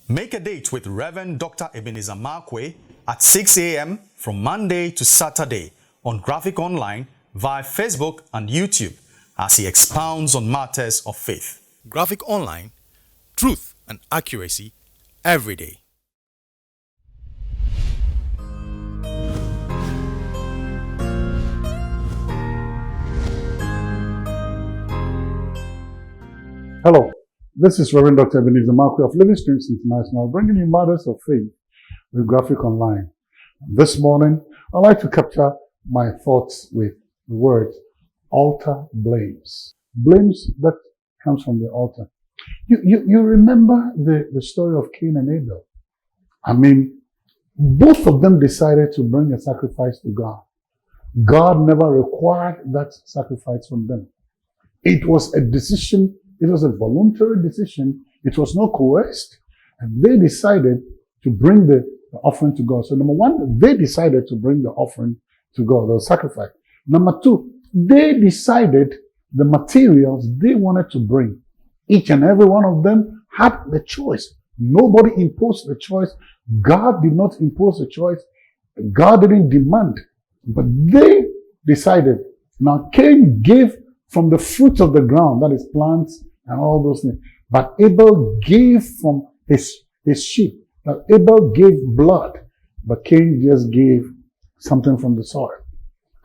Make a date with Reverend Dr. Ebenezer Markwei at 6 a.m. from Monday to Saturday on Graphic Online via Facebook and YouTube as he expounds on matters of faith. Graphic Online, truth and accuracy every day. Hello, this is Reverend Dr. Ebenezer Markwei of Living Streams International, bringing you matters of faith with Graphic Online. This morning, I'd like to capture my thoughts with the words altar blames. Blames that comes from the altar. You remember the story of Cain and Abel? I mean, both of them decided to bring a sacrifice to God. God never required that sacrifice from them. It was a decision. It was a voluntary decision. It was not coerced. And they decided to bring the offering to God. So number one, they decided to bring the offering to God, the sacrifice. Number two, they decided the materials they wanted to bring. Each and every one of them had the choice. Nobody imposed the choice. God did not impose the choice. God didn't demand. But they decided. Now Cain gave from the fruit of the ground, that is plants and all those things. But Abel gave from his sheep. Now Abel gave blood, but Cain just gave something from the soil.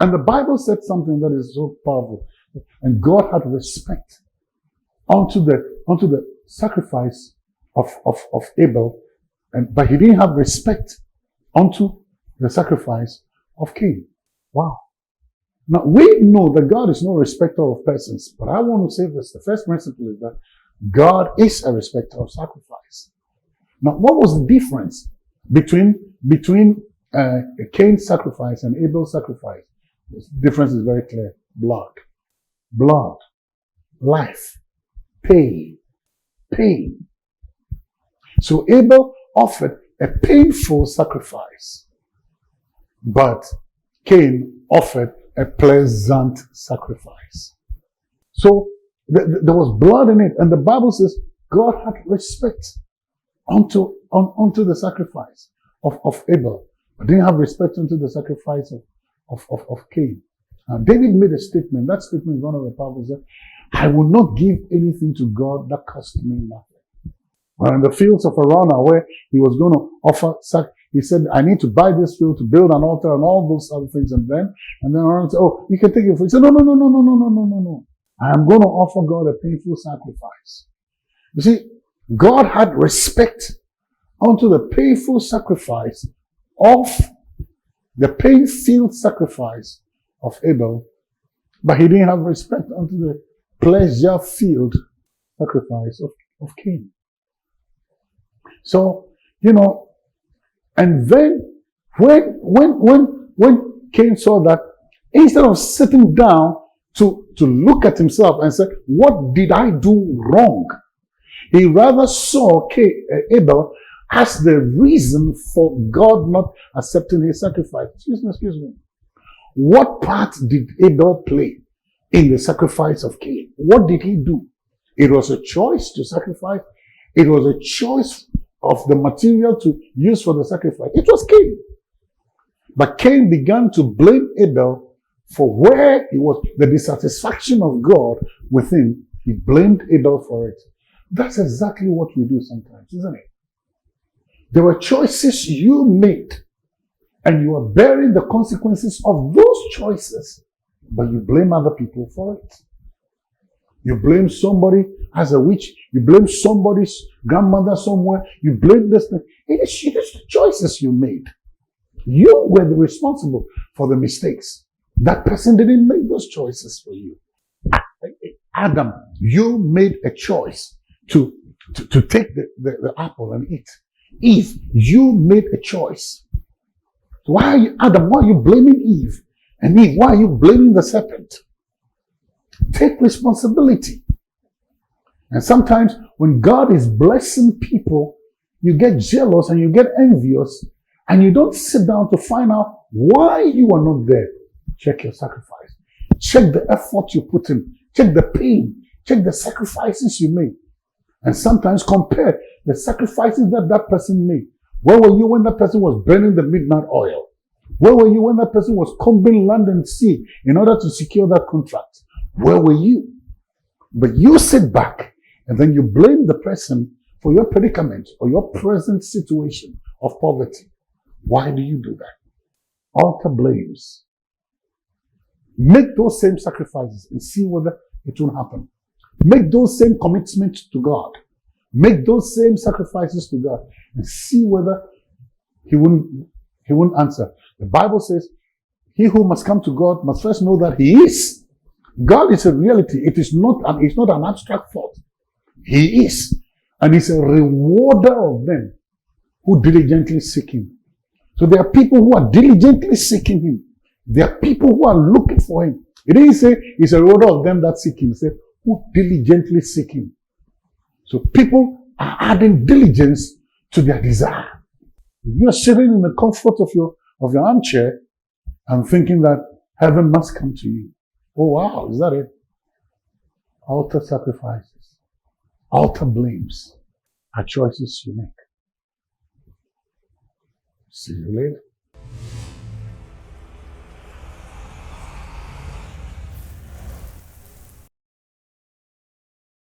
And the Bible said something that is so powerful. And God had respect unto the sacrifice of Abel, but he didn't have respect unto the sacrifice of Cain. Wow. Now, we know that God is no respecter of persons, but I want to say this. The first principle is that God is a respecter of sacrifice. Now, what was the difference between Cain's sacrifice and Abel's sacrifice? The difference is very clear. Blood, life, pain. So Abel offered a painful sacrifice, but Cain offered a pleasant sacrifice. So there was blood in it, and the Bible says God had respect unto the sacrifice of Abel, but didn't have respect unto the sacrifice of Cain. Now David made a statement. That statement is one of the powerful. Said, I will not give anything to God that cost me nothing. Well, in the fields of Arana, where he was going to offer sacrifice, he said, I need to buy this field to build an altar and all those other things. And then Aaron said, oh, you can take it. He said, no. I am going to offer God a painful sacrifice. You see, God had respect unto the painful sacrifice of the pain-filled sacrifice of Abel, but he didn't have respect unto the pleasure-filled sacrifice of Cain. So, and then when Cain saw that, instead of sitting down to look at himself and say, what did I do wrong? He rather saw Abel as the reason for God not accepting his sacrifice. Excuse me. What part did Abel play in the sacrifice of Cain? What did he do? It was a choice to sacrifice. It was a choice of the material to use for the sacrifice. It was Cain. But Cain began to blame Abel for where it was, the dissatisfaction of God within. He blamed Abel for it. That's exactly what we do sometimes, isn't it? There were choices you made, and you are bearing the consequences of those choices, but you blame other people for it. You blame somebody as a witch. You blame somebody's grandmother somewhere. You blame this thing. It is the choices you made. You were the responsible for the mistakes. That person didn't make those choices for you. Adam, you made a choice to take the apple and eat. Eve, you made a choice. Adam, why are you blaming Eve? And Eve, why are you blaming the serpent? Take responsibility. And sometimes when God is blessing people, you get jealous and you get envious, and you don't sit down to find out why you are not there. Check your sacrifice. Check the effort you put in. Check the pain. Check the sacrifices you made. And sometimes compare the sacrifices that that person made. Where were you when that person was burning the midnight oil? Where were you when that person was combing land and sea in order to secure that contract? Where were you? But you sit back and then you blame the person for your predicament or your present situation of poverty. Why do you do that? Alter blames. Make those same sacrifices and see whether it will happen. Make those same commitments to God. Make those same sacrifices to God and see whether He won't answer. The Bible says, he who must come to God must first know that He is. God is a reality. It's not an abstract thought. He is. And He's a rewarder of them who diligently seek Him. So there are people who are diligently seeking Him. There are people who are looking for Him. It didn't say He's a rewarder of them that seek Him. It said, who diligently seek Him. So people are adding diligence to their desire. You're sitting in the comfort of your armchair and thinking that heaven must come to you. Oh wow, is that it? Alter sacrifices, alter blames are choices you make. See you later.